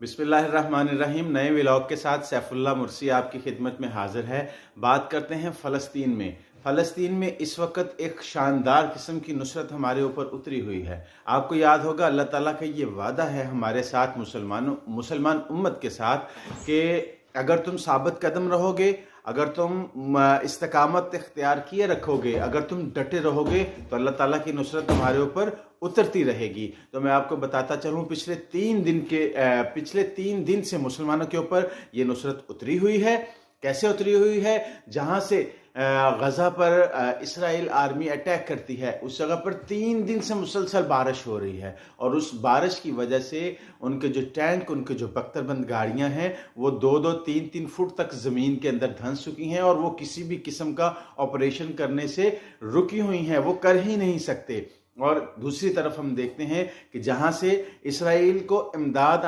बिस्मिल्लाहिर्रहमानिर्रहीम। नए व्लॉग के साथ सैफुल्लाह मुर्सी आपकी खिदमत में हाजिर है। बात करते हैं फ़लस्तीन में। फ़लस्तीन में इस वक्त एक शानदार किस्म की नुसरत हमारे ऊपर उतरी हुई है। आपको याद होगा अल्लाह ताला का ये वादा है हमारे साथ, मुसलमान उम्मत के साथ, कि अगर तुम साबित कदम रहोगे, अगर तुम इस्तकामत इख्तियार किए रखोगे, अगर तुम डटे रहोगे तो अल्लाह ताला की नुसरत तुम्हारे ऊपर उतरती रहेगी। तो मैं आपको बताता चलूँ, पिछले तीन दिन से मुसलमानों के ऊपर ये नुसरत उतरी हुई है। कैसे उतरी हुई है? जहाँ से गज़ा पर इसराइल आर्मी अटैक करती है, उस जगह पर 3 दिन से मुसलसल बारिश हो रही है, और उस बारिश की वजह से उनके जो टैंक, उनके जो बख्तरबंद गाड़ियां हैं, वो 2-2, 3-3 फुट तक ज़मीन के अंदर धंस चुकी हैं, और वो किसी भी किस्म का ऑपरेशन करने से रुकी हुई हैं, वो कर ही नहीं सकते। और दूसरी तरफ हम देखते हैं कि जहां से इसराइल को इमदाद